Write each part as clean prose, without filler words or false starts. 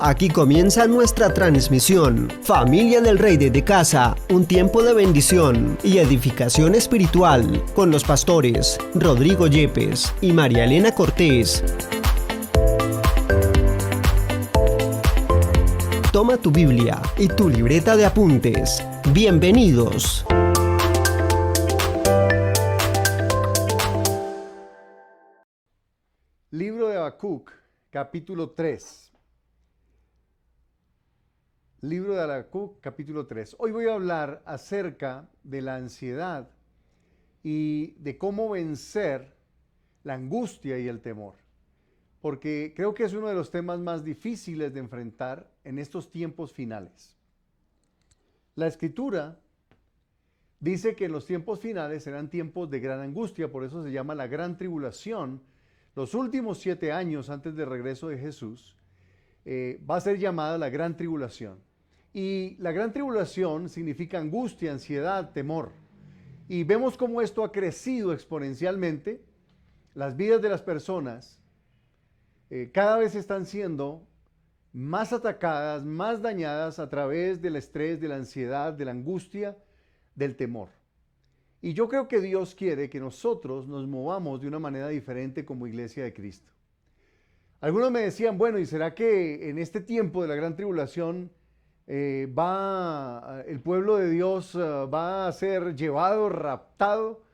Aquí comienza nuestra transmisión. Familia del Rey desde casa, un tiempo de bendición y edificación espiritual con los pastores Rodrigo Yepes y María Elena Cortés. Toma tu Biblia y tu libreta de apuntes. Bienvenidos. Libro de Habacuc, capítulo 3. Libro de Habacuc, capítulo 3. Hoy voy a hablar acerca de la ansiedad y de cómo vencer la angustia y el temor. Porque creo que es uno de los temas más difíciles de enfrentar en estos tiempos finales. La Escritura dice que en los tiempos finales serán tiempos de gran angustia, por eso se llama la gran tribulación. Los últimos 7 años antes del regreso de Jesús va a ser llamada la gran tribulación. Y la gran tribulación significa angustia, ansiedad, temor. Y vemos cómo esto ha crecido exponencialmente. Las vidas de las personas cada vez están siendo más atacadas, más dañadas a través del estrés, de la ansiedad, de la angustia, del temor. Y yo creo que Dios quiere que nosotros nos movamos de una manera diferente como Iglesia de Cristo. Algunos me decían, bueno, ¿y será que en este tiempo de la gran tribulación el pueblo de Dios va a ser llevado, raptado?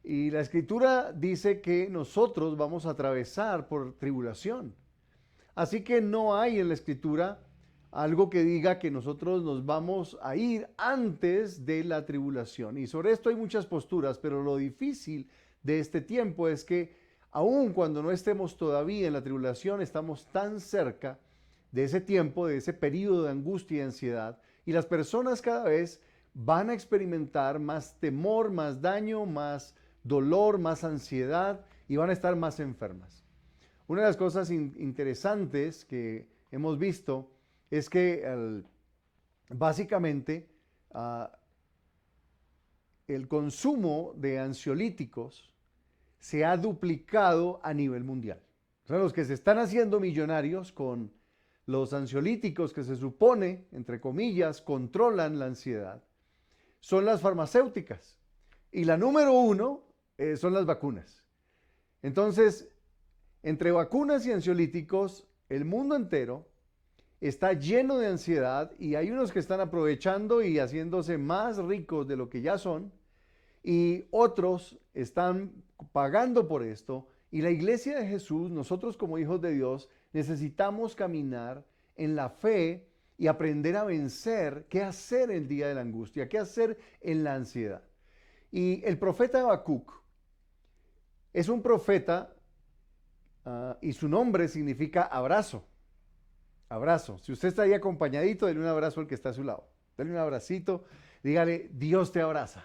Y la Escritura dice que nosotros vamos a atravesar por tribulación. Así que no hay en la Escritura algo que diga que nosotros nos vamos a ir antes de la tribulación. Y sobre esto hay muchas posturas, pero lo difícil de este tiempo es que aun cuando no estemos todavía en la tribulación, estamos tan cerca de ese tiempo, de ese periodo de angustia y ansiedad, y las personas cada vez van a experimentar más temor, más daño, más dolor, más ansiedad, y van a estar más enfermas. Una de las cosas interesantes que hemos visto es que básicamente el consumo de ansiolíticos se ha duplicado a nivel mundial. O sea, los que se están haciendo millonarios con los ansiolíticos que se supone, entre comillas, controlan la ansiedad, son las farmacéuticas. Y la número 1 son las vacunas. Entonces, entre vacunas y ansiolíticos, el mundo entero está lleno de ansiedad y hay unos que están aprovechando y haciéndose más ricos de lo que ya son, y otros están pagando por esto. Y la Iglesia de Jesús, nosotros como hijos de Dios, necesitamos caminar en la fe y aprender a vencer qué hacer en el día de la angustia, qué hacer en la ansiedad. Y el profeta Habacuc es un profeta y su nombre significa abrazo. Abrazo. Si usted está ahí acompañadito, denle un abrazo al que está a su lado. Denle un abracito, dígale, Dios te abraza.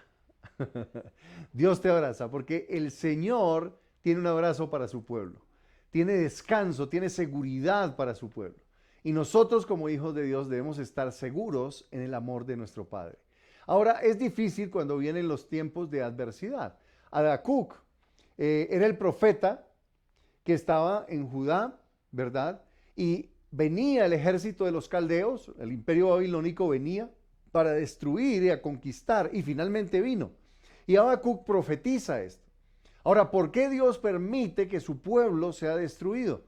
Dios te abraza, porque el Señor tiene un abrazo para su pueblo. Tiene descanso, tiene seguridad para su pueblo. Y nosotros como hijos de Dios debemos estar seguros en el amor de nuestro Padre. Ahora, es difícil cuando vienen los tiempos de adversidad. Habacuc era el profeta que estaba en Judá, ¿verdad? Y venía el ejército de los caldeos, el imperio babilónico venía para destruir y a conquistar, y finalmente vino. Y Habacuc profetiza esto. Ahora, ¿por qué Dios permite que su pueblo sea destruido,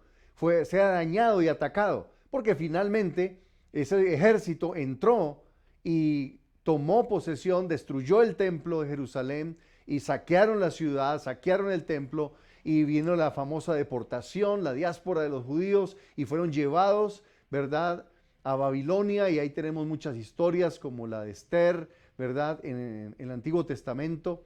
sea dañado y atacado? Porque finalmente ese ejército entró y tomó posesión, destruyó el templo de Jerusalén y saquearon la ciudad, saquearon el templo, y vino la famosa deportación, la diáspora de los judíos, y fueron llevados, ¿verdad?, a Babilonia, y ahí tenemos muchas historias como la de Esther, ¿verdad?, en el Antiguo Testamento,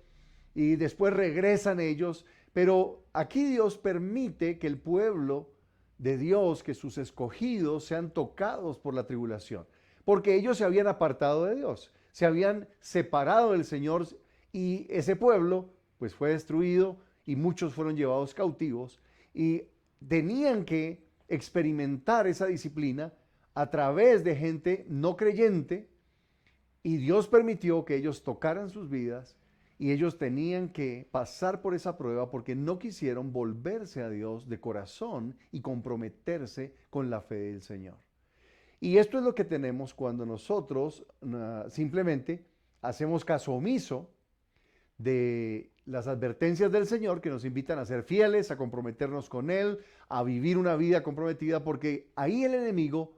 y después regresan ellos, pero aquí Dios permite que el pueblo de Dios, que sus escogidos sean tocados por la tribulación, porque ellos se habían apartado de Dios, se habían separado del Señor, y ese pueblo pues fue destruido, y muchos fueron llevados cautivos, y tenían que experimentar esa disciplina a través de gente no creyente, y Dios permitió que ellos tocaran sus vidas, y ellos tenían que pasar por esa prueba porque no quisieron volverse a Dios de corazón y comprometerse con la fe del Señor. Y esto es lo que tenemos cuando nosotros simplemente hacemos caso omiso de las advertencias del Señor que nos invitan a ser fieles, a comprometernos con Él, a vivir una vida comprometida, porque ahí el enemigo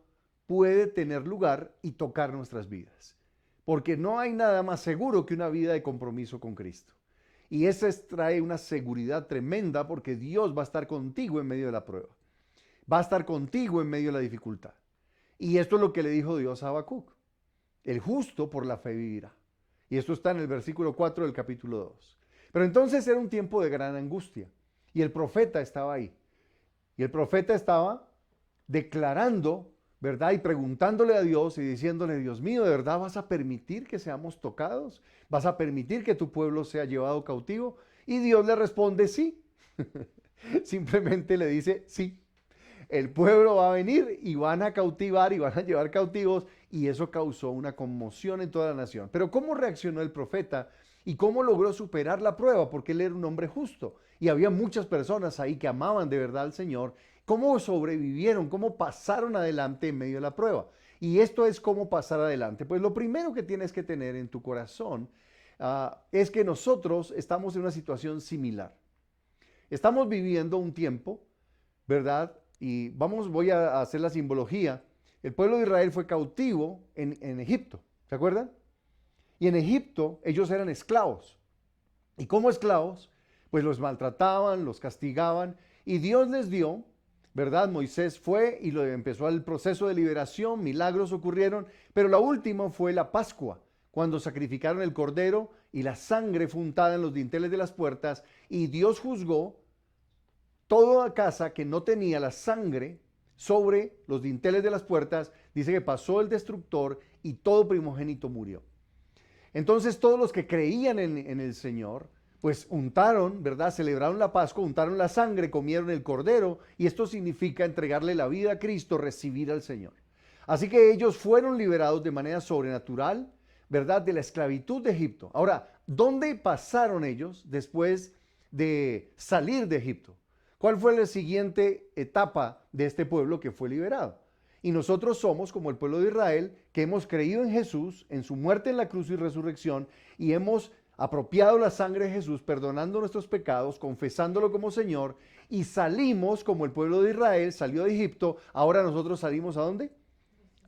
puede tener lugar y tocar nuestras vidas. Porque no hay nada más seguro que una vida de compromiso con Cristo. Y eso trae una seguridad tremenda porque Dios va a estar contigo en medio de la prueba. Va a estar contigo en medio de la dificultad. Y esto es lo que le dijo Dios a Habacuc. El justo por la fe vivirá. Y esto está en el versículo 4 del capítulo 2. Pero entonces era un tiempo de gran angustia. Y el profeta estaba ahí. Y el profeta estaba declarando, ¿verdad? Y preguntándole a Dios y diciéndole, Dios mío, ¿de verdad vas a permitir que seamos tocados? ¿Vas a permitir que tu pueblo sea llevado cautivo? Y Dios le responde, sí. Simplemente le dice, sí. El pueblo va a venir y van a cautivar y van a llevar cautivos, y eso causó una conmoción en toda la nación. Pero ¿cómo reaccionó el profeta y cómo logró superar la prueba? Porque él era un hombre justo y había muchas personas ahí que amaban de verdad al Señor. ¿Cómo sobrevivieron? ¿Cómo pasaron adelante en medio de la prueba? Y esto es cómo pasar adelante. Pues lo primero que tienes que tener en tu corazón es que nosotros estamos en una situación similar. Estamos viviendo un tiempo, ¿verdad? Y voy a hacer la simbología. El pueblo de Israel fue cautivo en Egipto, ¿se acuerdan? Y en Egipto ellos eran esclavos. Y como esclavos, pues los maltrataban, los castigaban, y Dios les dio, ¿verdad? Moisés fue y empezó el proceso de liberación, milagros ocurrieron, pero la última fue la Pascua, cuando sacrificaron el cordero y la sangre fue untada en los dinteles de las puertas, y Dios juzgó toda casa que no tenía la sangre sobre los dinteles de las puertas. Dice que pasó el destructor y todo primogénito murió. Entonces todos los que creían en el Señor, pues untaron, ¿verdad? Celebraron la Pascua, untaron la sangre, comieron el cordero, y esto significa entregarle la vida a Cristo, recibir al Señor. Así que ellos fueron liberados de manera sobrenatural, ¿verdad? De la esclavitud de Egipto. Ahora, ¿dónde pasaron ellos después de salir de Egipto? ¿Cuál fue la siguiente etapa de este pueblo que fue liberado? Y nosotros somos como el pueblo de Israel, que hemos creído en Jesús, en su muerte en la cruz y resurrección, y hemos apropiado la sangre de Jesús, perdonando nuestros pecados, confesándolo como Señor, y salimos como el pueblo de Israel salió de Egipto. Ahora nosotros salimos ¿a dónde?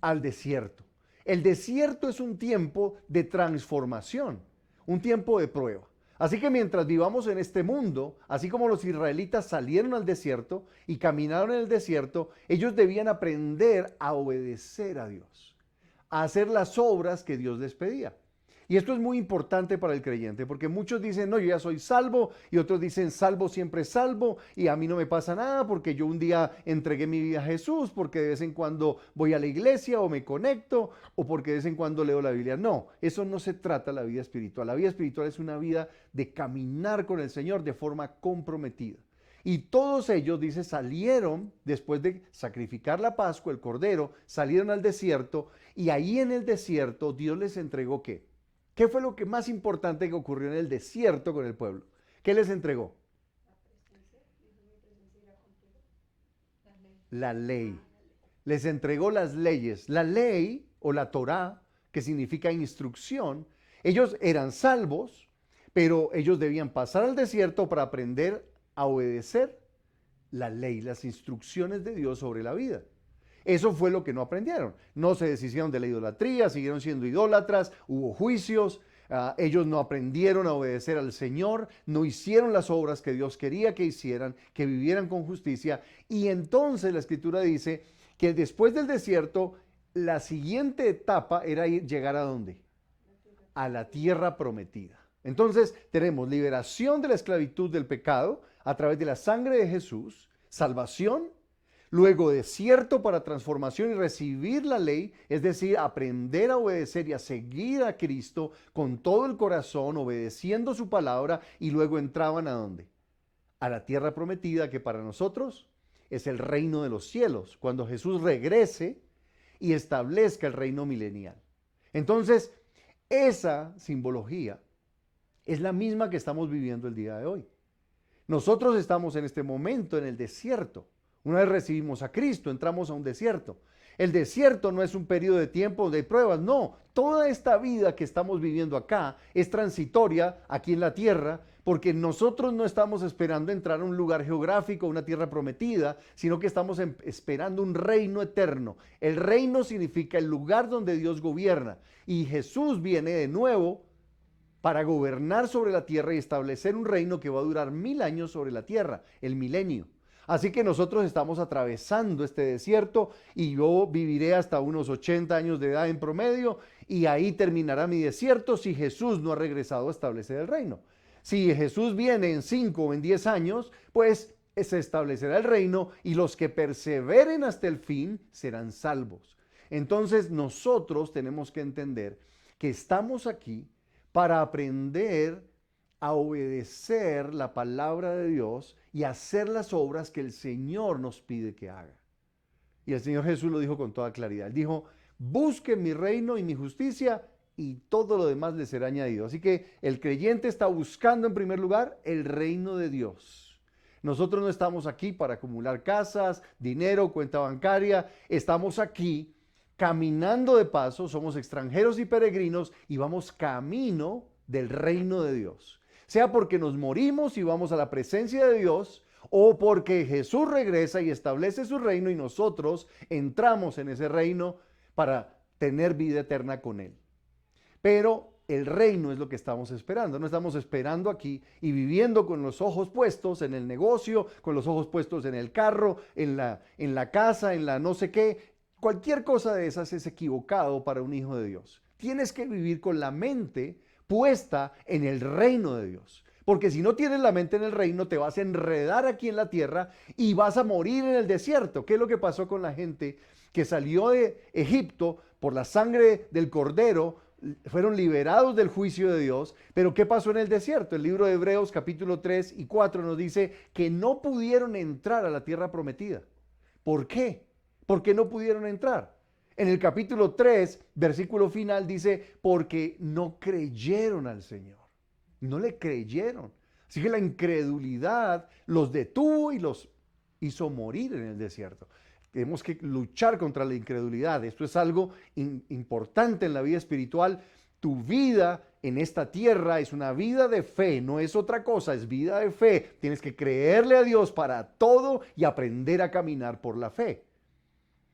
Al desierto. El desierto es un tiempo de transformación, un tiempo de prueba. Así que mientras vivamos en este mundo, así como los israelitas salieron al desierto y caminaron en el desierto, ellos debían aprender a obedecer a Dios, a hacer las obras que Dios les pedía. Y esto es muy importante para el creyente, porque muchos dicen, no, yo ya soy salvo, y otros dicen, salvo siempre salvo, y a mí no me pasa nada porque yo un día entregué mi vida a Jesús, porque de vez en cuando voy a la iglesia o me conecto, o porque de vez en cuando leo la Biblia. No, eso no se trata de la vida espiritual. La vida espiritual es una vida de caminar con el Señor de forma comprometida. Y todos ellos, dice, salieron después de sacrificar la Pascua, el Cordero, salieron al desierto, y ahí en el desierto Dios les entregó ¿qué? ¿Qué fue lo que más importante que ocurrió en el desierto con el pueblo? ¿Qué les entregó? La ley. Les entregó las leyes. La ley o la Torá, que significa instrucción. Ellos eran salvos, pero ellos debían pasar al desierto para aprender a obedecer la ley, las instrucciones de Dios sobre la vida. Eso fue lo que no aprendieron. No se deshicieron de la idolatría, siguieron siendo idólatras, hubo juicios, ellos no aprendieron a obedecer al Señor, no hicieron las obras que Dios quería que hicieran, que vivieran con justicia. Y entonces la Escritura dice que después del desierto, la siguiente etapa era llegar ¿a dónde? A la tierra prometida. Entonces tenemos liberación de la esclavitud del pecado a través de la sangre de Jesús, salvación. Luego desierto para transformación y recibir la ley, es decir, aprender a obedecer y a seguir a Cristo con todo el corazón, obedeciendo su palabra, y luego entraban ¿a dónde? A la tierra prometida, que para nosotros es el reino de los cielos, cuando Jesús regrese y establezca el reino milenial. Entonces, esa simbología es la misma que estamos viviendo el día de hoy. Nosotros estamos en este momento en el desierto. Una vez recibimos a Cristo, entramos a un desierto. El desierto no es un periodo de tiempo de pruebas, no. Toda esta vida que estamos viviendo acá es transitoria aquí en la tierra, porque nosotros no estamos esperando entrar a un lugar geográfico, una tierra prometida, sino que estamos esperando un reino eterno. El reino significa el lugar donde Dios gobierna, y Jesús viene de nuevo para gobernar sobre la tierra y establecer un reino que va a durar 1000 años sobre la tierra, el milenio. Así que nosotros estamos atravesando este desierto y yo viviré hasta unos 80 años de edad en promedio, y ahí terminará mi desierto si Jesús no ha regresado a establecer el reino. Si Jesús viene en 5 o en 10 años, pues se establecerá el reino y los que perseveren hasta el fin serán salvos. Entonces nosotros tenemos que entender que estamos aquí para aprender a obedecer la palabra de Dios y hacer las obras que el Señor nos pide que haga. Y el Señor Jesús lo dijo con toda claridad. Él dijo: busquen mi reino y mi justicia y todo lo demás les será añadido. Así que el creyente está buscando en primer lugar el reino de Dios. Nosotros no estamos aquí para acumular casas, dinero, cuenta bancaria. Estamos aquí caminando de paso, somos extranjeros y peregrinos y vamos camino del reino de Dios. Sea porque nos morimos y vamos a la presencia de Dios, o porque Jesús regresa y establece su reino y nosotros entramos en ese reino para tener vida eterna con Él. Pero el reino es lo que estamos esperando. No estamos esperando aquí y viviendo con los ojos puestos en el negocio, con los ojos puestos en el carro, en la casa, en la no sé qué. Cualquier cosa de esas es equivocado para un hijo de Dios. Tienes que vivir con la mente puesta en el reino de Dios. Porque si no tienes la mente en el reino, te vas a enredar aquí en la tierra y vas a morir en el desierto. ¿Qué es lo que pasó con la gente que salió de Egipto por la sangre del Cordero? Fueron liberados del juicio de Dios, pero ¿qué pasó en el desierto? El libro de Hebreos capítulo 3 y 4 nos dice que no pudieron entrar a la tierra prometida. ¿Por qué? ¿Por qué no pudieron entrar? En el capítulo 3, versículo final dice: porque no creyeron al Señor. No le creyeron. Así que la incredulidad los detuvo y los hizo morir en el desierto. Tenemos que luchar contra la incredulidad. Esto es algo importante en la vida espiritual. Tu vida en esta tierra es una vida de fe, no es otra cosa, es vida de fe. Tienes que creerle a Dios para todo y aprender a caminar por la fe.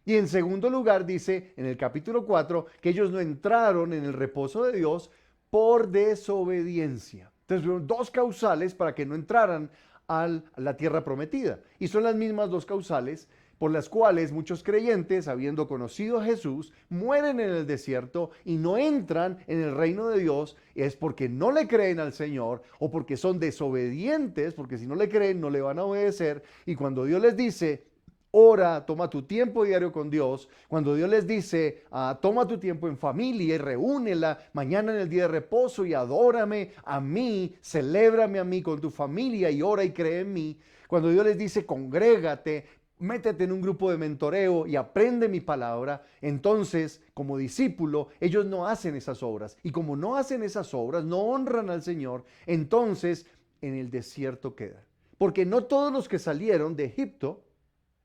Y en segundo lugar dice en el capítulo 4 que ellos no entraron en el reposo de Dios por desobediencia. Entonces fueron dos causales para que no entraran a la tierra prometida. Y son las mismas dos causales por las cuales muchos creyentes, habiendo conocido a Jesús, mueren en el desierto y no entran en el reino de Dios. Es porque no le creen al Señor o porque son desobedientes, porque si no le creen no le van a obedecer. Y cuando Dios les dice: ora, toma tu tiempo diario con Dios. Cuando Dios les dice: toma tu tiempo en familia y reúnela mañana en el día de reposo y adórame a mí, celébrame a mí con tu familia y ora y cree en mí. Cuando Dios les dice: congrégate, métete en un grupo de mentoreo y aprende mi palabra, entonces como discípulo ellos no hacen esas obras. Y como no hacen esas obras, no honran al Señor, entonces en el desierto quedan. Porque no todos los que salieron de Egipto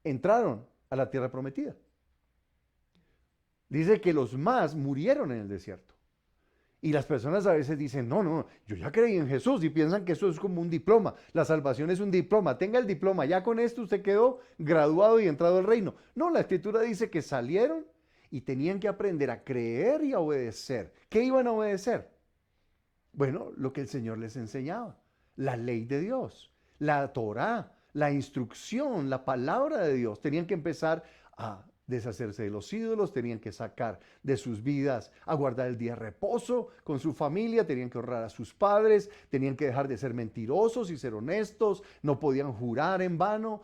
entraron a la tierra prometida. Dice que los más murieron en el desierto. Y las personas a veces dicen: no, yo ya creí en Jesús, y piensan que eso es como un diploma. La salvación es un diploma. Tenga el diploma, ya con esto usted quedó graduado y entrado al reino. No, la Escritura dice que salieron y tenían que aprender a creer y a obedecer. ¿Qué iban a obedecer? Bueno, lo que el Señor les enseñaba. La ley de Dios, la Torá, la instrucción, la palabra de Dios. Tenían que empezar a deshacerse de los ídolos, tenían que sacar de sus vidas a guardar el día de reposo con su familia, tenían que honrar a sus padres, tenían que dejar de ser mentirosos y ser honestos, no podían jurar en vano,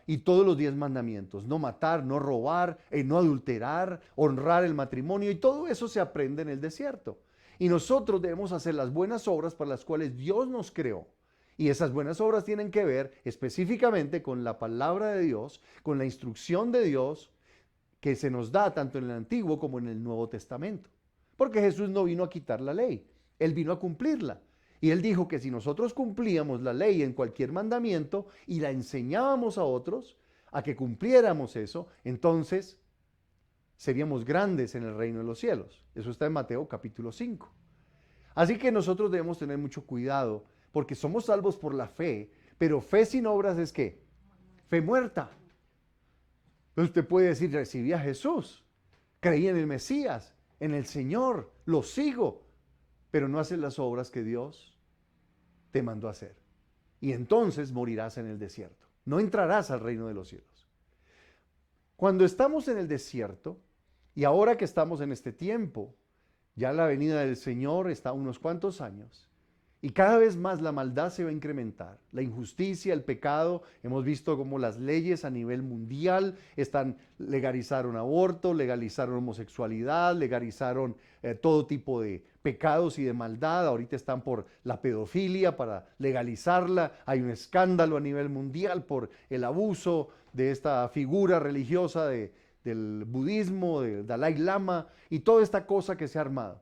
y todos los 10 mandamientos: no matar, no robar, no adulterar, honrar el matrimonio, y todo eso se aprende en el desierto. Y nosotros debemos hacer las buenas obras para las cuales Dios nos creó. Y esas buenas obras tienen que ver específicamente con la palabra de Dios, con la instrucción de Dios que se nos da tanto en el Antiguo como en el Nuevo Testamento. Porque Jesús no vino a quitar la ley, Él vino a cumplirla. Y Él dijo que si nosotros cumplíamos la ley en cualquier mandamiento y la enseñábamos a otros a que cumpliéramos eso, entonces seríamos grandes en el reino de los cielos. Eso está en Mateo capítulo 5. Así que nosotros debemos tener mucho cuidado porque somos salvos por la fe, pero fe sin obras es ¿qué? Fe muerta. Entonces usted puede decir, recibí a Jesús, creí en el Mesías, en el Señor, lo sigo, pero no haces las obras que Dios te mandó a hacer. Y entonces morirás en el desierto. No entrarás al reino de los cielos. Cuando estamos en el desierto, y ahora que estamos en este tiempo, ya la venida del Señor está a unos cuantos años, y cada vez más la maldad se va a incrementar. La injusticia, el pecado, hemos visto cómo las leyes a nivel mundial legalizaron aborto, legalizaron homosexualidad, legalizaron todo tipo de pecados y de maldad. Ahorita están por la pedofilia para legalizarla. Hay un escándalo a nivel mundial por el abuso de esta figura religiosa del budismo, del Dalai Lama y toda esta cosa que se ha armado.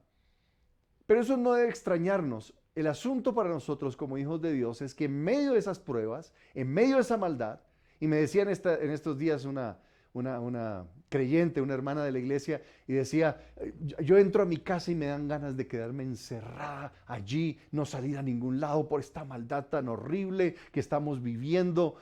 Pero eso no debe extrañarnos. El asunto para nosotros como hijos de Dios es que en medio de esas pruebas, en medio de esa maldad, y me decía en estos días una creyente, una hermana de la iglesia, y decía, yo entro a mi casa y me dan ganas de quedarme encerrada allí, no salir a ningún lado por esta maldad tan horrible que estamos viviendo.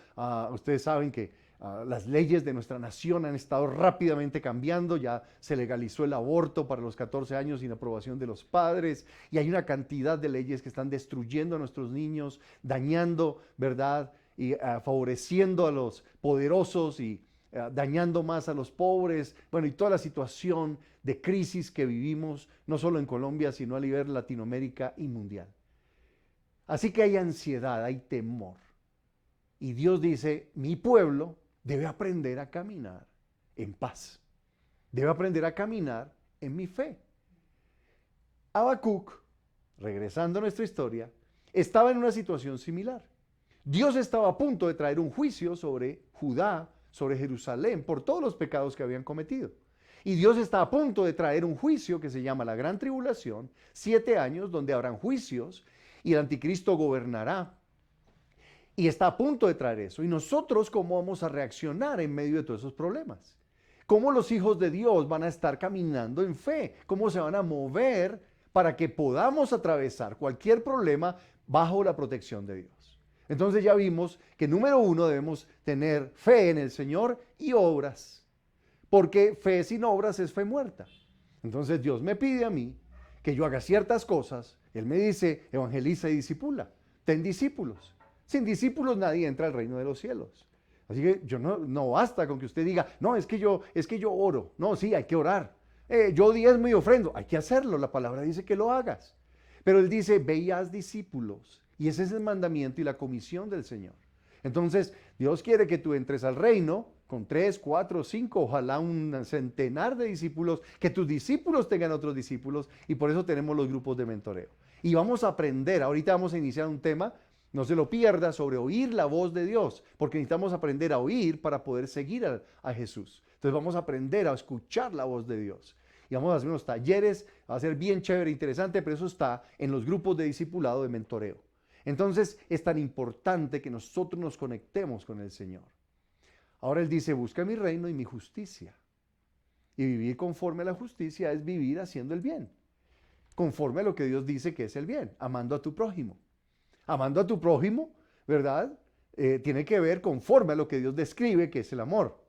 Ustedes saben que las leyes de nuestra nación han estado rápidamente cambiando, ya se legalizó el aborto para los 14 años sin aprobación de los padres, y hay una cantidad de leyes que están destruyendo a nuestros niños, dañando, ¿verdad? Y favoreciendo a los poderosos y dañando más a los pobres. Bueno, y toda la situación de crisis que vivimos, no solo en Colombia, sino a nivel Latinoamérica y mundial. Así que hay ansiedad, hay temor. Y Dios dice, mi pueblo debe aprender a caminar en paz. Debe aprender a caminar en mi fe. Habacuc, regresando a nuestra historia, estaba en una situación similar. Dios estaba a punto de traer un juicio sobre Judá, sobre Jerusalén, por todos los pecados que habían cometido. Y Dios está a punto de traer un juicio que se llama la Gran Tribulación, 7 años donde habrán juicios y el anticristo gobernará. Y está a punto de traer eso. ¿Y nosotros cómo vamos a reaccionar en medio de todos esos problemas? ¿Cómo los hijos de Dios van a estar caminando en fe? ¿Cómo se van a mover para que podamos atravesar cualquier problema bajo la protección de Dios? Entonces ya vimos que número 1 debemos tener fe en el Señor y obras. Porque fe sin obras es fe muerta. Entonces Dios me pide a mí que yo haga ciertas cosas. Él me dice, evangeliza y discipula. Ten discípulos. Sin discípulos nadie entra al reino de los cielos. Así que no basta con que usted diga, no, es que yo oro. No, sí, hay que orar. Yo diezmo y ofrendo. Hay que hacerlo. La palabra dice que lo hagas. Pero él dice, ve y haz discípulos. Y ese es el mandamiento y la comisión del Señor. Entonces, Dios quiere que tú entres al reino con 3, 4, 5, ojalá un centenar de discípulos, que tus discípulos tengan otros discípulos, y por eso tenemos los grupos de mentoreo. Y vamos a aprender, ahorita vamos a iniciar un tema, no se lo pierda, sobre oír la voz de Dios, porque necesitamos aprender a oír para poder seguir a Jesús. Entonces vamos a aprender a escuchar la voz de Dios. Y vamos a hacer unos talleres, va a ser bien chévere, interesante, pero eso está en los grupos de discipulado de mentoreo. Entonces es tan importante que nosotros nos conectemos con el Señor. Ahora Él dice, busca mi reino y mi justicia. Y vivir conforme a la justicia es vivir haciendo el bien. Conforme a lo que Dios dice que es el bien, amando a tu prójimo. Amando a tu prójimo, ¿verdad? Tiene que ver conforme a lo que Dios describe que es el amor.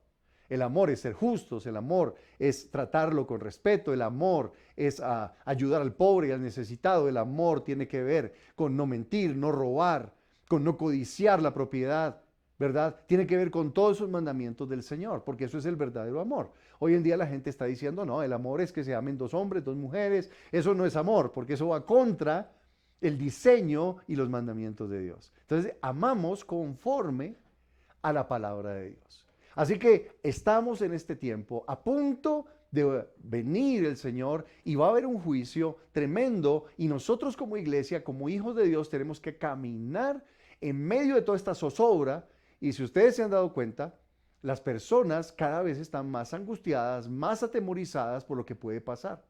El amor es ser justos, el amor es tratarlo con respeto, el amor es ayudar al pobre y al necesitado, el amor tiene que ver con no mentir, no robar, con no codiciar la propiedad, ¿verdad? Tiene que ver con todos esos mandamientos del Señor, porque eso es el verdadero amor. Hoy en día la gente está diciendo, no, el amor es que se amen 2 hombres, 2 mujeres, eso no es amor, porque eso va contra el diseño y los mandamientos de Dios. Entonces, amamos conforme a la palabra de Dios. Así que estamos en este tiempo a punto de venir el Señor y va a haber un juicio tremendo y nosotros como iglesia, como hijos de Dios, tenemos que caminar en medio de toda esta zozobra. Y si ustedes se han dado cuenta, las personas cada vez están más angustiadas, más atemorizadas por lo que puede pasar.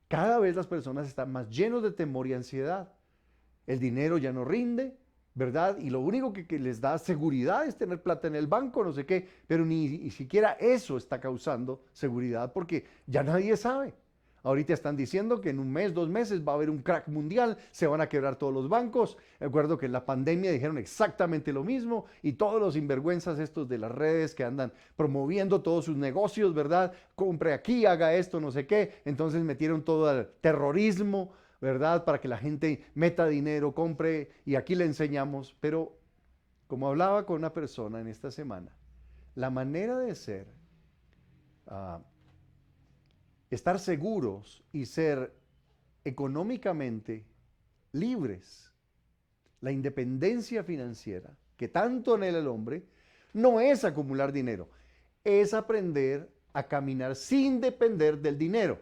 Cada vez las personas están más llenos de temor y ansiedad. El dinero ya no rinde, ¿verdad? Y lo único que les da seguridad es tener plata en el banco, no sé qué, pero ni siquiera eso está causando seguridad porque ya nadie sabe. Ahorita están diciendo que en un mes, 2 meses va a haber un crack mundial, se van a quebrar todos los bancos. Recuerdo que en la pandemia dijeron exactamente lo mismo y todos los sinvergüenzas estos de las redes que andan promoviendo todos sus negocios, ¿verdad? Compre aquí, haga esto, no sé qué. Entonces metieron todo al terrorismo, ¿verdad? Para que la gente meta dinero, compre y aquí le enseñamos. Pero como hablaba con una persona en esta semana, la manera de ser... estar seguros y ser económicamente libres, la independencia financiera que tanto anhela el hombre, no es acumular dinero, es aprender a caminar sin depender del dinero.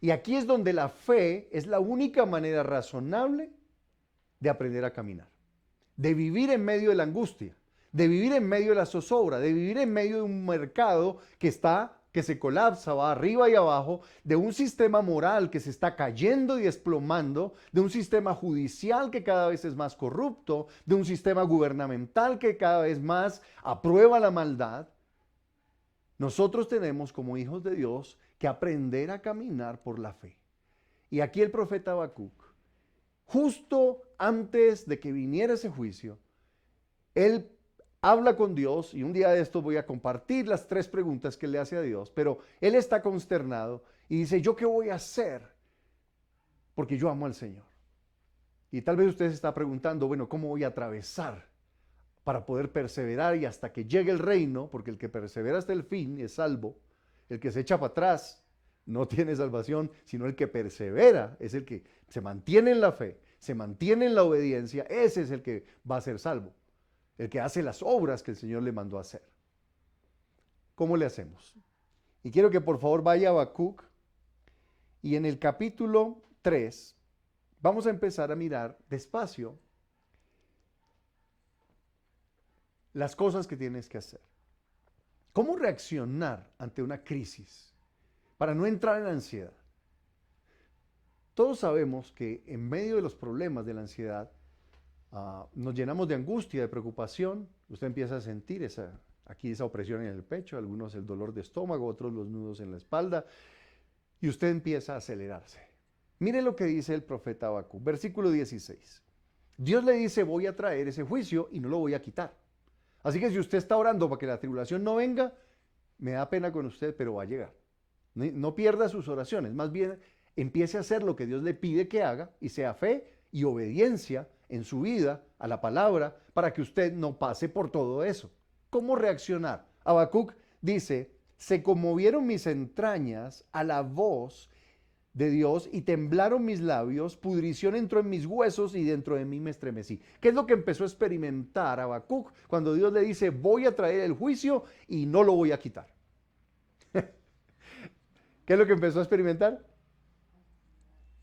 Y aquí es donde la fe es la única manera razonable de aprender a caminar, de vivir en medio de la angustia, de vivir en medio de la zozobra, de vivir en medio de un mercado que se colapsa, va arriba y abajo, de un sistema moral que se está cayendo y desplomando, de un sistema judicial que cada vez es más corrupto, de un sistema gubernamental que cada vez más aprueba la maldad. Nosotros tenemos como hijos de Dios que aprender a caminar por la fe. Y aquí el profeta Habacuc, justo antes de que viniera ese juicio, él habla con Dios y un día de esto voy a compartir las 3 preguntas que le hace a Dios, pero él está consternado y dice, ¿yo qué voy a hacer? Porque yo amo al Señor. Y tal vez usted se está preguntando, bueno, ¿cómo voy a atravesar para poder perseverar y hasta que llegue el reino? Porque el que persevera hasta el fin es salvo. El que se echa para atrás no tiene salvación, sino el que persevera es el que se mantiene en la fe, se mantiene en la obediencia, ese es el que va a ser salvo. El que hace las obras que el Señor le mandó a hacer. ¿Cómo le hacemos? Y quiero que por favor vaya a Habacuc y en el capítulo 3 vamos a empezar a mirar despacio las cosas que tienes que hacer. ¿Cómo reaccionar ante una crisis para no entrar en ansiedad? Todos sabemos que en medio de los problemas de la ansiedad nos llenamos de angustia, de preocupación. Usted empieza a sentir esa opresión en el pecho, algunos el dolor de estómago, otros los nudos en la espalda, y usted empieza a acelerarse. Mire lo que dice el profeta Habacuc, versículo 16. Dios le dice, voy a traer ese juicio y no lo voy a quitar. Así que si usted está orando para que la tribulación no venga, me da pena con usted, pero va a llegar. No pierda sus oraciones, más bien empiece a hacer lo que Dios le pide que haga y sea fe y obediencia en su vida a la palabra para que usted no pase por todo eso. ¿Cómo reaccionar? Habacuc dice, se conmovieron mis entrañas a la voz de Dios y temblaron mis labios, pudrición entró en mis huesos y dentro de mí me estremecí. ¿Qué es lo que empezó a experimentar Habacuc cuando Dios le dice, voy a traer el juicio y no lo voy a quitar? ¿Qué es lo que empezó a experimentar?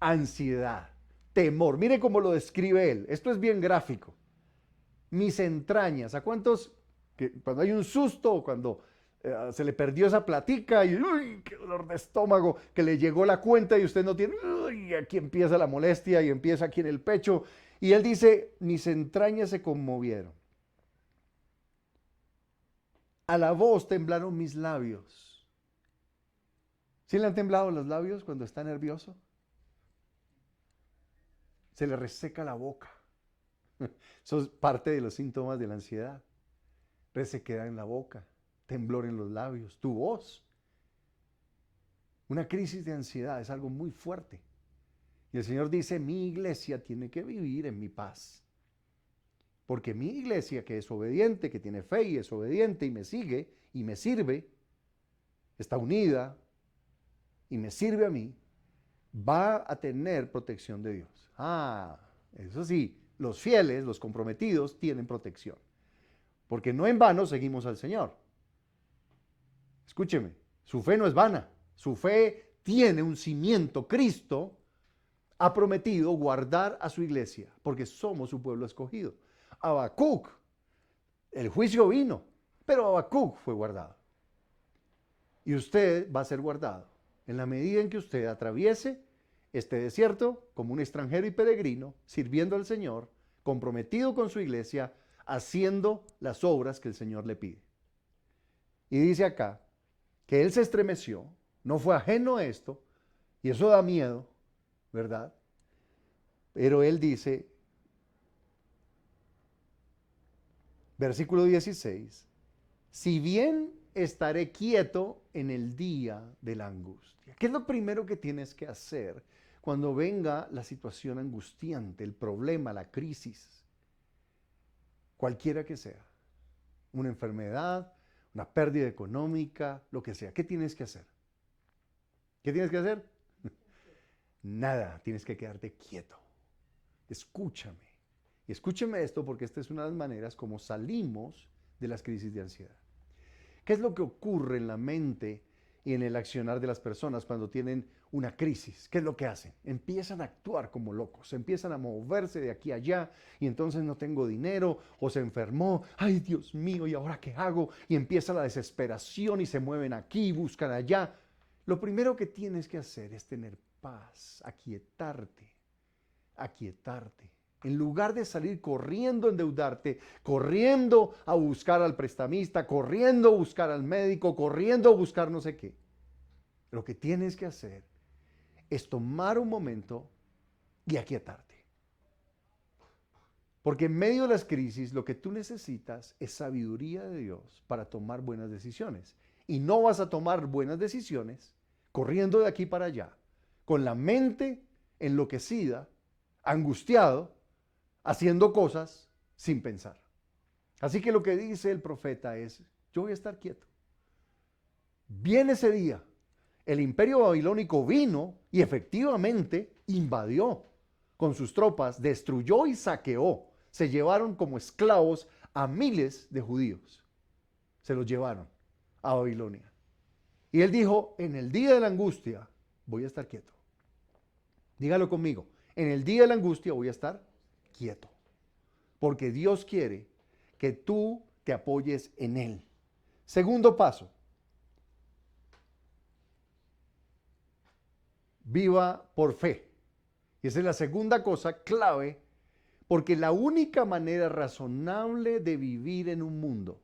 Ansiedad. Temor. Mire cómo lo describe él. Esto es bien gráfico. Mis entrañas. ¿A cuántos que cuando hay un susto o cuando se le perdió esa platica y ¡uy, qué dolor de estómago! Que le llegó la cuenta y usted no tiene, ¡uy! Aquí empieza la molestia y empieza aquí en el pecho. Y él dice, mis entrañas se conmovieron. A la voz temblaron mis labios. ¿Sí le han temblado los labios cuando está nervioso? Se le reseca la boca. Eso es parte de los síntomas de la ansiedad. Resequedad en la boca, temblor en los labios, tu voz. Una crisis de ansiedad es algo muy fuerte. Y el Señor dice, mi iglesia tiene que vivir en mi paz. Porque mi iglesia, que es obediente, que tiene fe y es obediente y me sigue y me sirve, está unida y me sirve a mí, va a tener protección de Dios. Eso sí, los fieles, los comprometidos, tienen protección. Porque no en vano seguimos al Señor. Escúcheme, su fe no es vana. Su fe tiene un cimiento. Cristo ha prometido guardar a su iglesia, porque somos su pueblo escogido. Habacuc, el juicio vino, pero Habacuc fue guardado. Y usted va a ser guardado en la medida en que usted atraviese este desierto como un extranjero y peregrino, sirviendo al Señor comprometido con su iglesia, haciendo las obras que el Señor le pide. Y dice acá que él se estremeció, no fue ajeno a esto, y eso da miedo, ¿verdad? Pero él dice, versículo 16, si bien estaré quieto en el día de la angustia. ¿Qué es lo primero que tienes que hacer cuando venga la situación angustiante, el problema, la crisis? Cualquiera que sea, una enfermedad, una pérdida económica, lo que sea. ¿Qué tienes que hacer? ¿Qué tienes que hacer? Nada, tienes que quedarte quieto. Escúchame. Y escúcheme esto porque esta es una de las maneras como salimos de las crisis de ansiedad. ¿Qué es lo que ocurre en la mente y en el accionar de las personas cuando tienen una crisis? ¿Qué es lo que hacen? Empiezan a actuar como locos, empiezan a moverse de aquí a allá y entonces no tengo dinero o se enfermó. ¡Ay, Dios mío! ¿Y ahora qué hago? Y empieza la desesperación y se mueven aquí, buscan allá. Lo primero que tienes que hacer es tener paz, aquietarte, aquietarte. En lugar de salir corriendo a endeudarte, corriendo a buscar al prestamista, corriendo a buscar al médico, corriendo a buscar no sé qué. Lo que tienes que hacer es tomar un momento y aquietarte. Porque en medio de las crisis lo que tú necesitas es sabiduría de Dios para tomar buenas decisiones. Y no vas a tomar buenas decisiones corriendo de aquí para allá, con la mente enloquecida, angustiado, haciendo cosas sin pensar. Así que lo que dice el profeta es, yo voy a estar quieto. Viene ese día, el imperio babilónico vino y efectivamente invadió con sus tropas, destruyó y saqueó. Se llevaron como esclavos a miles de judíos. Se los llevaron a Babilonia. Y él dijo, en el día de la angustia voy a estar quieto. Dígalo conmigo, en el día de la angustia voy a estar quieto. Porque Dios quiere que tú te apoyes en Él. Segundo paso. Viva por fe. Y esa es la segunda cosa clave, porque la única manera razonable de vivir en un mundo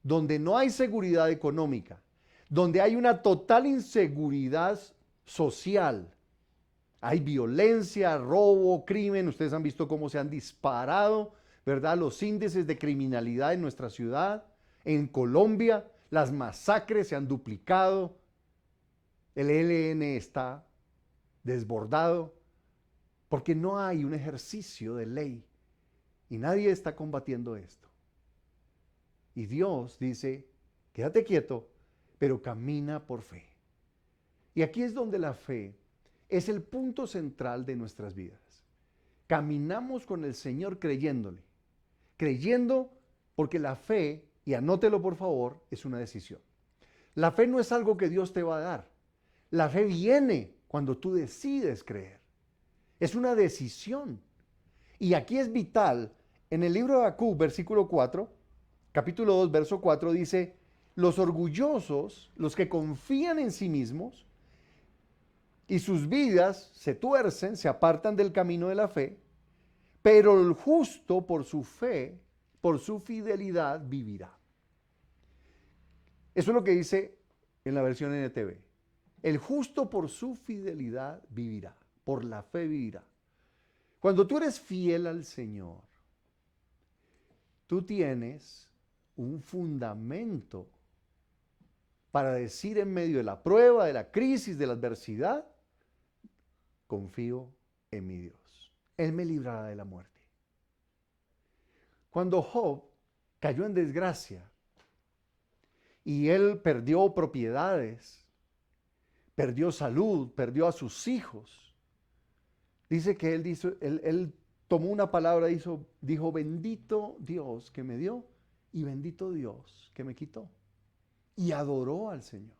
donde no hay seguridad económica, donde hay una total inseguridad social, hay violencia, robo, crimen, ustedes han visto cómo se han disparado, ¿verdad? Los índices de criminalidad en nuestra ciudad, en Colombia, las masacres se han duplicado, el ELN está desbordado, porque no hay un ejercicio de ley y nadie está combatiendo esto. Y Dios dice, quédate quieto, pero camina por fe. Y aquí es donde la fe es el punto central de nuestras vidas. Caminamos con el Señor creyéndole, creyendo porque la fe, y anótelo por favor, es una decisión. La fe no es algo que Dios te va a dar. La fe viene cuando tú decides creer. Es una decisión. Y aquí es vital, en el libro de Habacuc, versículo 4, capítulo 2, verso 4, dice, los orgullosos, los que confían en sí mismos, y sus vidas se tuercen, se apartan del camino de la fe, pero el justo por su fe, por su fidelidad, vivirá. Eso es lo que dice en la versión NTV. El justo por su fidelidad vivirá, por la fe vivirá. Cuando tú eres fiel al Señor, tú tienes un fundamento para decir en medio de la prueba, de la crisis, de la adversidad, confío en mi Dios. Él me librará de la muerte. Cuando Job cayó en desgracia y él perdió propiedades, perdió salud, perdió a sus hijos, dice que él tomó una palabra y dijo, bendito Dios que me dio y bendito Dios que me quitó. Y adoró al Señor.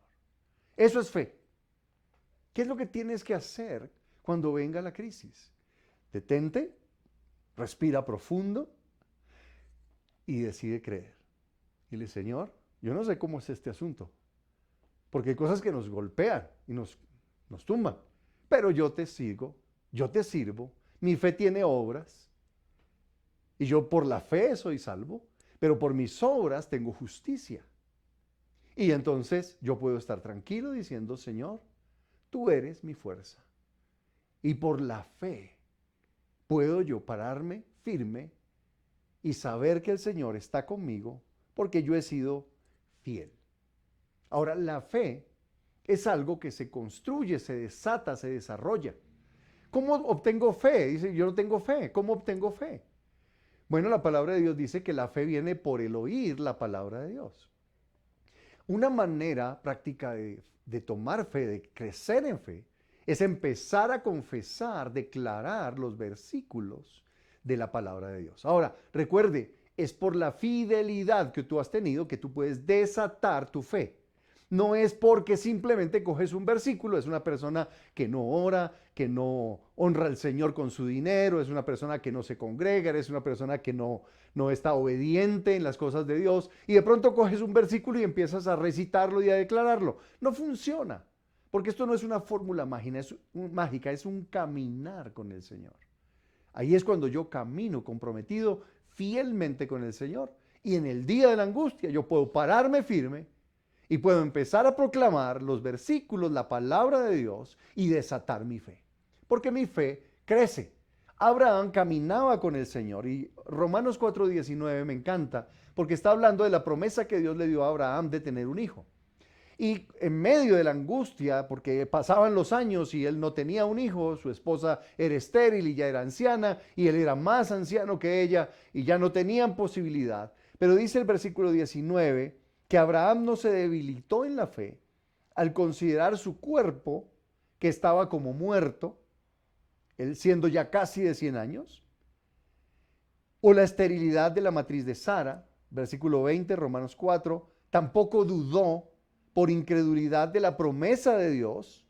Eso es fe. ¿Qué es lo que tienes que hacer cuando venga la crisis? Detente, respira profundo y decide creer. Dile, Señor, yo no sé cómo es este asunto, porque hay cosas que nos golpean y nos tumban, pero yo te sigo, yo te sirvo, mi fe tiene obras Y yo por la fe soy salvo, pero por mis obras tengo justicia. Y entonces yo puedo estar tranquilo diciendo, Señor, tú eres mi fuerza. Y por la fe puedo yo pararme firme y saber que el Señor está conmigo porque yo he sido fiel. Ahora, la fe es algo que se construye, se desata, se desarrolla. ¿Cómo obtengo fe? Dice, yo no tengo fe. ¿Cómo obtengo fe? Bueno, la palabra de Dios dice que la fe viene por el oír la palabra de Dios. Una manera práctica de tomar fe, de crecer en fe, es empezar a confesar, declarar los versículos de la palabra de Dios. Ahora, recuerde, es por la fidelidad que tú has tenido que tú puedes desatar tu fe. No es porque simplemente coges un versículo, es una persona que no ora, que no honra al Señor con su dinero, es una persona que no se congrega, es una persona que no está obediente en las cosas de Dios, y de pronto coges un versículo y empiezas a recitarlo y a declararlo. No funciona, porque esto no es una fórmula mágica, es un caminar con el Señor. Ahí es cuando yo camino comprometido fielmente con el Señor, y en el día de la angustia yo puedo pararme firme y puedo empezar a proclamar los versículos, la palabra de Dios y desatar mi fe. Porque mi fe crece. Abraham caminaba con el Señor y Romanos 4:19 me encanta porque está hablando de la promesa que Dios le dio a Abraham de tener un hijo. Y en medio de la angustia, porque pasaban los años y él no tenía un hijo, su esposa era estéril y ya era anciana, y él era más anciano que ella y ya no tenían posibilidad. Pero dice el versículo 19 que Abraham no se debilitó en la fe al considerar su cuerpo, que estaba como muerto, él siendo ya casi de 100 años, o la esterilidad de la matriz de Sara, versículo 20, Romanos 4, tampoco dudó por incredulidad de la promesa de Dios,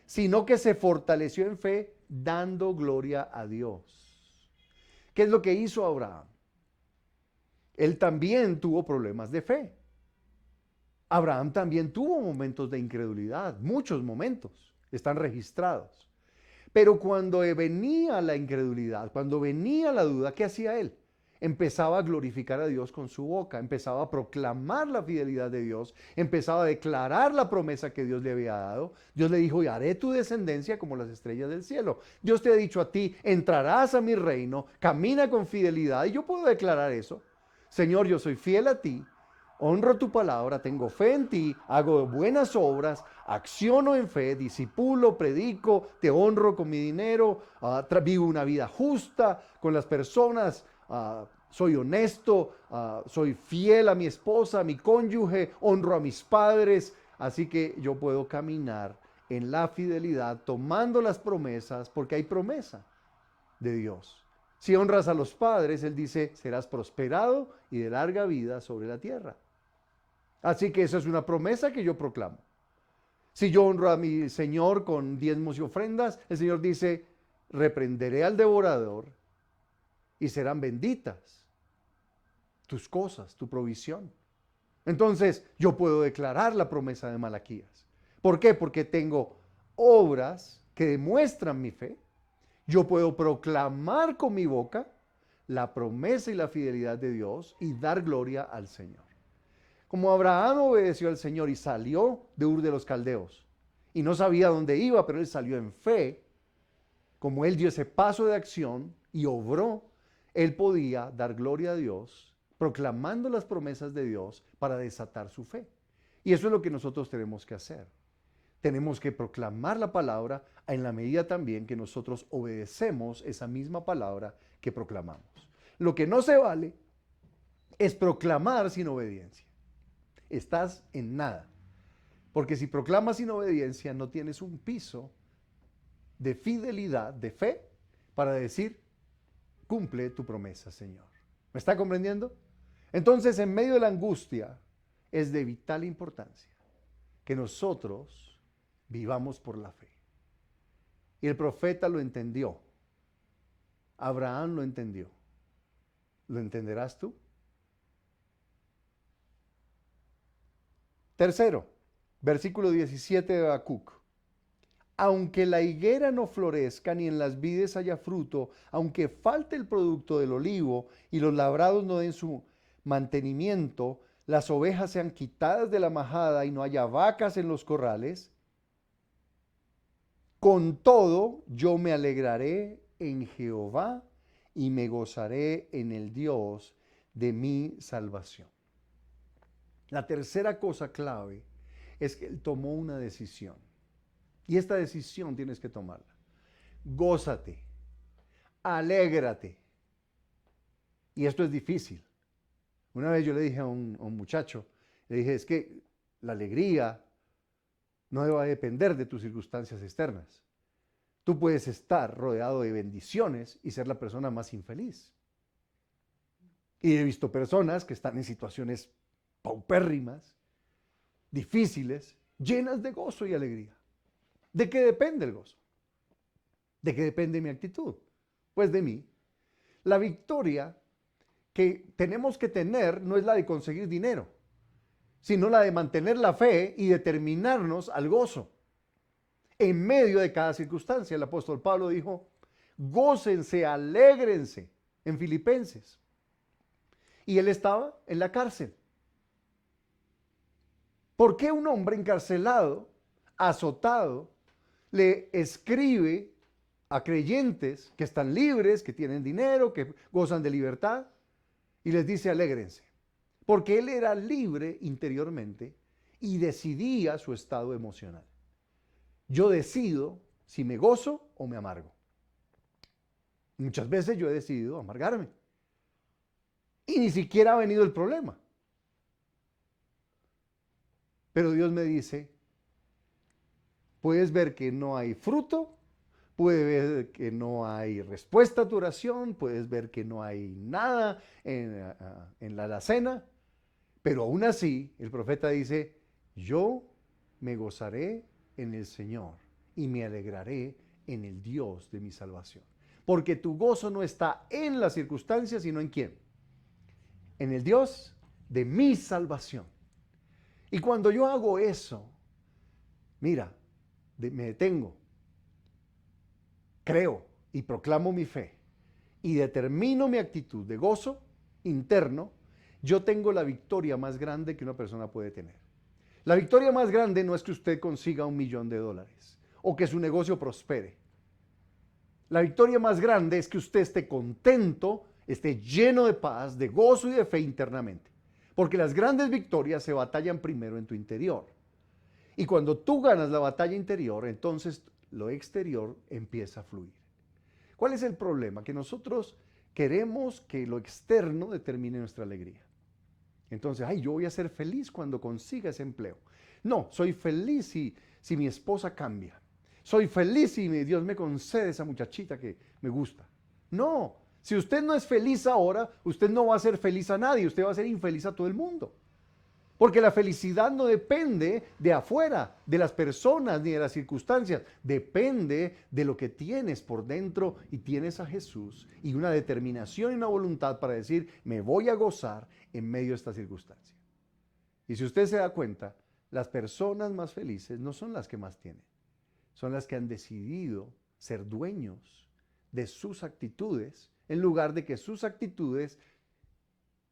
sino que se fortaleció en fe dando gloria a Dios. ¿Qué es lo que hizo Abraham? Él también tuvo problemas de fe. Abraham también tuvo momentos de incredulidad, muchos momentos, están registrados. Pero cuando venía la incredulidad, cuando venía la duda, ¿qué hacía él? Empezaba a glorificar a Dios con su boca, empezaba a proclamar la fidelidad de Dios, empezaba a declarar la promesa que Dios le había dado. Dios le dijo, y haré tu descendencia como las estrellas del cielo. Dios te ha dicho a ti, entrarás a mi reino, camina con fidelidad. Y yo puedo declarar eso. Señor, yo soy fiel a ti. Honro tu palabra, tengo fe en ti, hago buenas obras, acciono en fe, disipulo, predico, te honro con mi dinero, vivo una vida justa con las personas, soy honesto, soy fiel a mi esposa, a mi cónyuge, honro a mis padres, así que yo puedo caminar en la fidelidad tomando las promesas porque hay promesa de Dios. Si honras a los padres, Él dice, serás prosperado y de larga vida sobre la tierra. Así que esa es una promesa que yo proclamo. Si yo honro a mi Señor con diezmos y ofrendas, el Señor dice, reprenderé al devorador y serán benditas tus cosas, tu provisión. Entonces yo puedo declarar la promesa de Malaquías. ¿Por qué? Porque tengo obras que demuestran mi fe. Yo puedo proclamar con mi boca la promesa y la fidelidad de Dios y dar gloria al Señor. Como Abraham obedeció al Señor y salió de Ur de los Caldeos y no sabía dónde iba, pero él salió en fe, como él dio ese paso de acción y obró, él podía dar gloria a Dios, proclamando las promesas de Dios para desatar su fe. Y eso es lo que nosotros tenemos que hacer. Tenemos que proclamar la palabra en la medida también que nosotros obedecemos esa misma palabra que proclamamos. Lo que no se vale es proclamar sin obediencia. Estás en nada. Porque si proclamas sin obediencia, no tienes un piso de fidelidad, de fe, para decir, cumple tu promesa, Señor. ¿Me está comprendiendo? Entonces, en medio de la angustia, es de vital importancia que nosotros vivamos por la fe. Y el profeta lo entendió. Abraham lo entendió. ¿Lo entenderás tú? Tercero, versículo 17 de Habacuc. Aunque la higuera no florezca ni en las vides haya fruto, aunque falte el producto del olivo y los labrados no den su mantenimiento, las ovejas sean quitadas de la majada y no haya vacas en los corrales, con todo yo me alegraré en Jehová y me gozaré en el Dios de mi salvación. La tercera cosa clave es que él tomó una decisión. Y esta decisión tienes que tomarla. Gózate, alégrate. Y esto es difícil. Una vez yo le dije a un muchacho, le dije, es que la alegría no debe depender de tus circunstancias externas. Tú puedes estar rodeado de bendiciones y ser la persona más infeliz. Y he visto personas que están en situaciones paupérrimas, difíciles, llenas de gozo y alegría. ¿De qué depende el gozo? ¿De qué depende mi actitud? Pues de mí. La victoria que tenemos que tener no es la de conseguir dinero, sino la de mantener la fe y determinarnos al gozo en medio de cada circunstancia. El apóstol Pablo dijo, gócense, alégrense en Filipenses. Y él estaba en la cárcel. ¿Por qué un hombre encarcelado, azotado, le escribe a creyentes que están libres, que tienen dinero, que gozan de libertad, y les dice alégrense? Porque él era libre interiormente y decidía su estado emocional. Yo decido si me gozo o me amargo. Muchas veces yo he decidido amargarme. Y ni siquiera ha venido el problema. Pero Dios me dice, puedes ver que no hay fruto, puedes ver que no hay respuesta a tu oración, puedes ver que no hay nada en la alacena, pero aún así el profeta dice, yo me gozaré en el Señor y me alegraré en el Dios de mi salvación. Porque tu gozo no está en las circunstancias, sino en ¿quién? En el Dios de mi salvación. Y cuando yo hago eso, mira, me detengo, creo y proclamo mi fe y determino mi actitud de gozo interno, yo tengo la victoria más grande que una persona puede tener. La victoria más grande no es que usted consiga $1.000.000 o que su negocio prospere. La victoria más grande es que usted esté contento, esté lleno de paz, de gozo y de fe internamente. Porque las grandes victorias se batallan primero en tu interior. Y cuando tú ganas la batalla interior, entonces lo exterior empieza a fluir. ¿Cuál es el problema? Que nosotros queremos que lo externo determine nuestra alegría. Entonces, yo voy a ser feliz cuando consiga ese empleo. No, soy feliz si mi esposa cambia. Soy feliz si Dios me concede esa muchachita que me gusta. No, si usted no es feliz ahora, usted no va a ser feliz a nadie, usted va a ser infeliz a todo el mundo. Porque la felicidad no depende de afuera, de las personas ni de las circunstancias. Depende de lo que tienes por dentro y tienes a Jesús y una determinación y una voluntad para decir, me voy a gozar en medio de esta circunstancia. Y si usted se da cuenta, las personas más felices no son las que más tienen. Son las que han decidido ser dueños de sus actitudes en lugar de que sus actitudes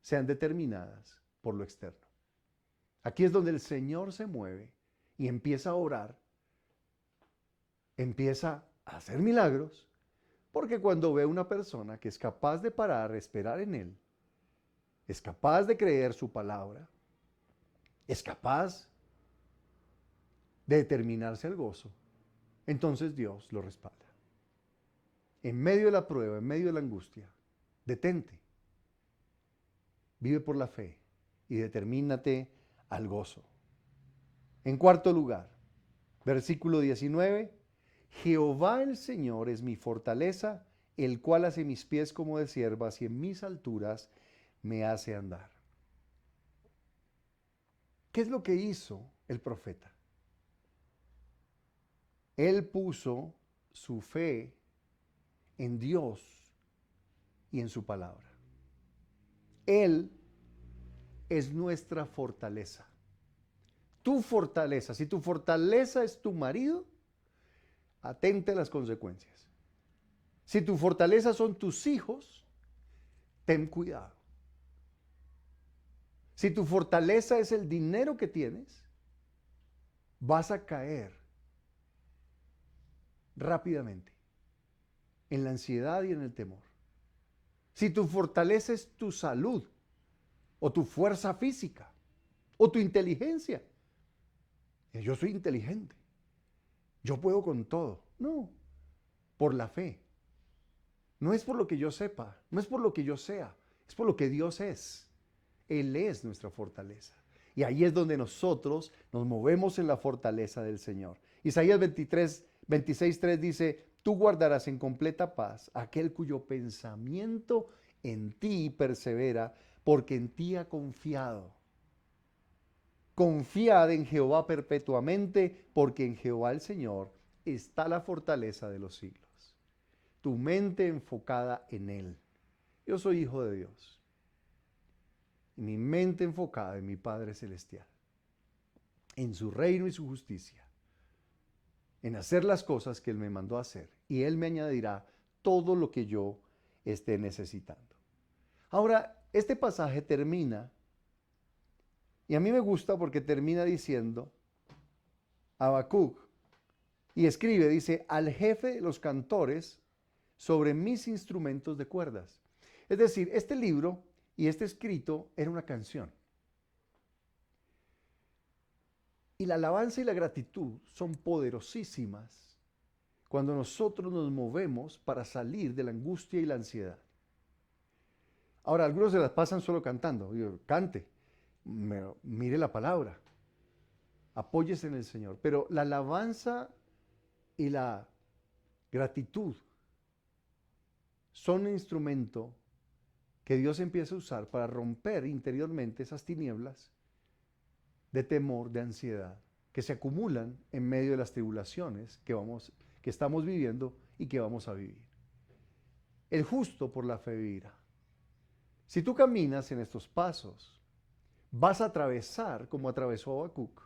sean determinadas por lo externo. Aquí es donde el Señor se mueve y empieza a orar, empieza a hacer milagros, porque cuando ve una persona que es capaz de parar, esperar en Él, es capaz de creer su palabra, es capaz de determinarse al gozo, entonces Dios lo respalda. En medio de la prueba, en medio de la angustia, detente, vive por la fe y determínate al gozo. En cuarto lugar, versículo 19, Jehová el Señor es mi fortaleza, el cual hace mis pies como de ciervas y en mis alturas me hace andar. ¿Qué es lo que hizo el profeta? Él puso su fe en Dios y en su palabra. Él es nuestra fortaleza. Tu fortaleza, si tu fortaleza es tu marido, atente a las consecuencias. Si tu fortaleza son tus hijos, ten cuidado. Si tu fortaleza es el dinero que tienes, vas a caer rápidamente en la ansiedad y en el temor. Si tu fortaleza es tu salud, o tu fuerza física, o tu inteligencia, yo soy inteligente, yo puedo con todo. No, por la fe. No es por lo que yo sepa, no es por lo que yo sea, es por lo que Dios es. Él es nuestra fortaleza. Y ahí es donde nosotros nos movemos en la fortaleza del Señor. Isaías 26:3 dice, tú guardarás en completa paz aquel cuyo pensamiento en ti persevera, porque en ti ha confiado. Confiad en Jehová perpetuamente, porque en Jehová el Señor está la fortaleza de los siglos. Tu mente enfocada en Él. Yo soy hijo de Dios. Y mi mente enfocada en mi Padre Celestial. En su reino y su justicia. En hacer las cosas que Él me mandó a hacer. Y Él me añadirá todo lo que yo esté necesitando. Ahora, este pasaje termina, y a mí me gusta porque termina diciendo, Habacuc, y escribe, dice, al jefe de los cantores sobre mis instrumentos de cuerdas. Es decir, este libro y este escrito era una canción. Y la alabanza y la gratitud son poderosísimas cuando nosotros nos movemos para salir de la angustia y la ansiedad. Ahora, algunos se las pasan solo cantando. Digo, cante, mire la palabra, apóyese en el Señor. Pero la alabanza y la gratitud son un instrumento que Dios empieza a usar para romper interiormente esas tinieblas de temor, de ansiedad, que se acumulan en medio de las tribulaciones que estamos viviendo y que vamos a vivir. El justo por la fe vivirá. Si tú caminas en estos pasos, vas a atravesar, como atravesó Habacuc,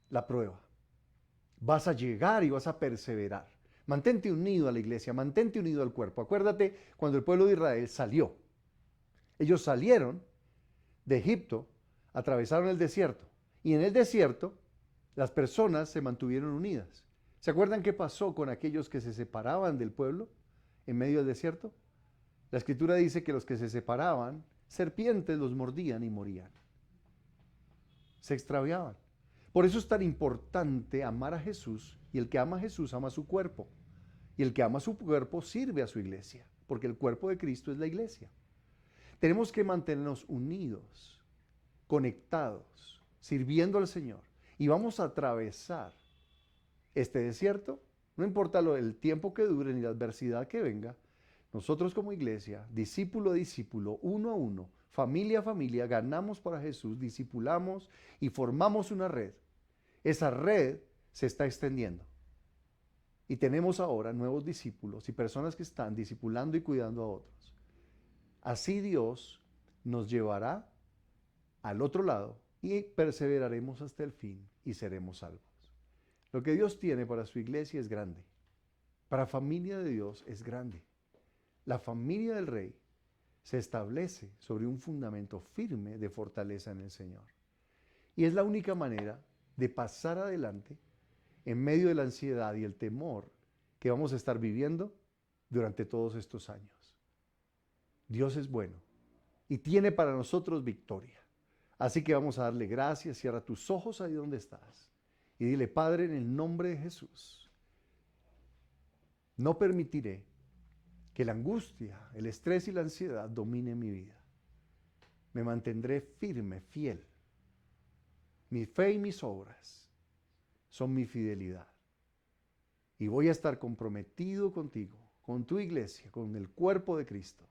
la prueba. Vas a llegar y vas a perseverar. Mantente unido a la iglesia, mantente unido al cuerpo. Acuérdate cuando el pueblo de Israel salió. Ellos salieron de Egipto, atravesaron el desierto. Y en el desierto, las personas se mantuvieron unidas. ¿Se acuerdan qué pasó con aquellos que se separaban del pueblo en medio del desierto? La Escritura dice que los que se separaban, serpientes los mordían y morían. Se extraviaban. Por eso es tan importante amar a Jesús, y el que ama a Jesús ama a su cuerpo. Y el que ama a su cuerpo sirve a su iglesia, porque el cuerpo de Cristo es la iglesia. Tenemos que mantenernos unidos, conectados, sirviendo al Señor. Y vamos a atravesar este desierto, no importa el tiempo que dure ni la adversidad que venga. Nosotros como iglesia, discípulo a discípulo, uno a uno, familia a familia, ganamos para Jesús, discipulamos y formamos una red. Esa red se está extendiendo. Y tenemos ahora nuevos discípulos y personas que están discipulando y cuidando a otros. Así Dios nos llevará al otro lado y perseveraremos hasta el fin y seremos salvos. Lo que Dios tiene para su iglesia es grande. Para familia de Dios es grande. La familia del Rey se establece sobre un fundamento firme de fortaleza en el Señor. Y es la única manera de pasar adelante en medio de la ansiedad y el temor que vamos a estar viviendo durante todos estos años. Dios es bueno y tiene para nosotros victoria. Así que vamos a darle gracias. Cierra tus ojos ahí donde estás y dile: Padre, en el nombre de Jesús, no permitiré que la angustia, el estrés y la ansiedad dominen mi vida. Me mantendré firme, fiel. Mi fe y mis obras son mi fidelidad. Y voy a estar comprometido contigo, con tu iglesia, con el cuerpo de Cristo.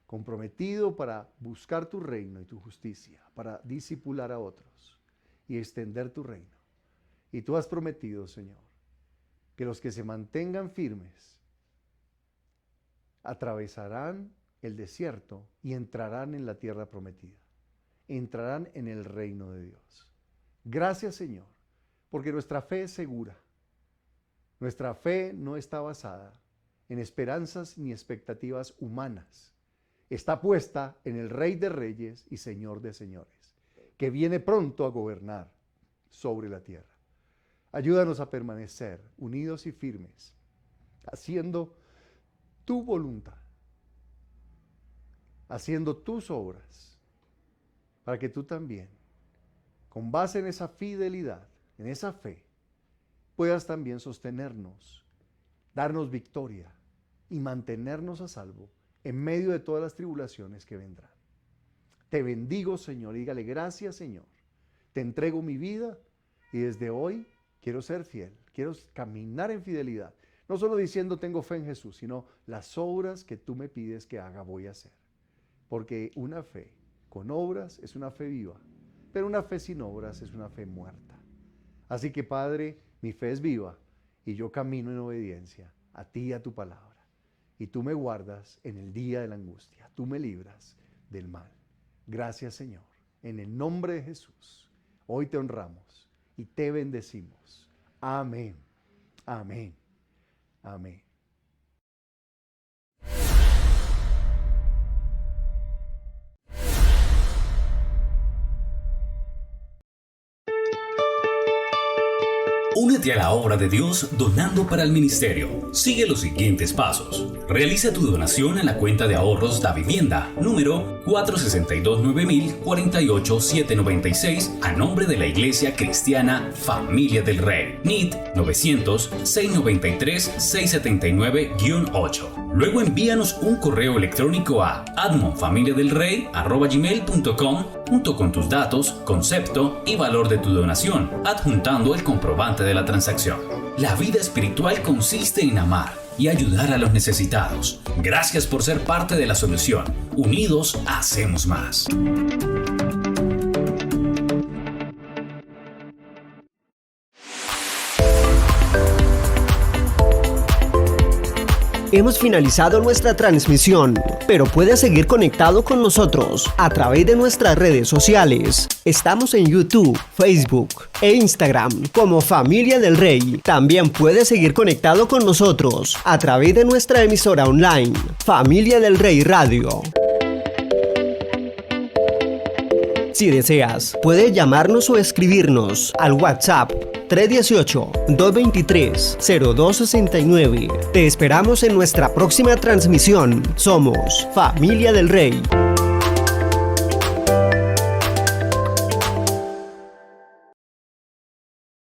Comprometido para buscar tu reino y tu justicia, para discipular a otros y extender tu reino. Y tú has prometido, Señor, que los que se mantengan firmes atravesarán el desierto y entrarán en la tierra prometida. Entrarán en el reino de Dios. Gracias, Señor, porque nuestra fe es segura. Nuestra fe no está basada en esperanzas ni expectativas humanas. Está puesta en el Rey de Reyes y Señor de Señores, que viene pronto a gobernar sobre la tierra. Ayúdanos a permanecer unidos y firmes, haciendo tu voluntad, haciendo tus obras, para que tú también, con base en esa fidelidad, en esa fe, puedas también sostenernos, darnos victoria y mantenernos a salvo en medio de todas las tribulaciones que vendrán. Te bendigo, Señor, y dígale gracias, Señor. Te entrego mi vida y desde hoy quiero ser fiel, quiero caminar en fidelidad. No solo diciendo tengo fe en Jesús, sino las obras que tú me pides que haga voy a hacer. Porque una fe con obras es una fe viva, pero una fe sin obras es una fe muerta. Así que, Padre, mi fe es viva y yo camino en obediencia a ti y a tu palabra. Y tú me guardas en el día de la angustia, tú me libras del mal. Gracias, Señor. En el nombre de Jesús, hoy te honramos y te bendecimos. Amén, amén, amén. Únete a la obra de Dios donando para el ministerio. Sigue los siguientes pasos. Realiza tu donación a la cuenta de ahorros Da Vivienda, número 462-9000-48796, a nombre de la Iglesia Cristiana Familia del Rey. NIT 900-693-679-8. Luego envíanos un correo electrónico a admonfamiliadelrey@gmail.com junto con tus datos, concepto y valor de tu donación, adjuntando el comprobante de la transacción. La vida espiritual consiste en amar y ayudar a los necesitados. Gracias por ser parte de la solución. Unidos hacemos más. Hemos finalizado nuestra transmisión, pero puedes seguir conectado con nosotros a través de nuestras redes sociales. Estamos en YouTube, Facebook e Instagram como Familia del Rey. También puedes seguir conectado con nosotros a través de nuestra emisora online, Familia del Rey Radio. Si deseas, puedes llamarnos o escribirnos al WhatsApp 318-223-0269. Te esperamos en nuestra próxima transmisión. Somos Familia del Rey.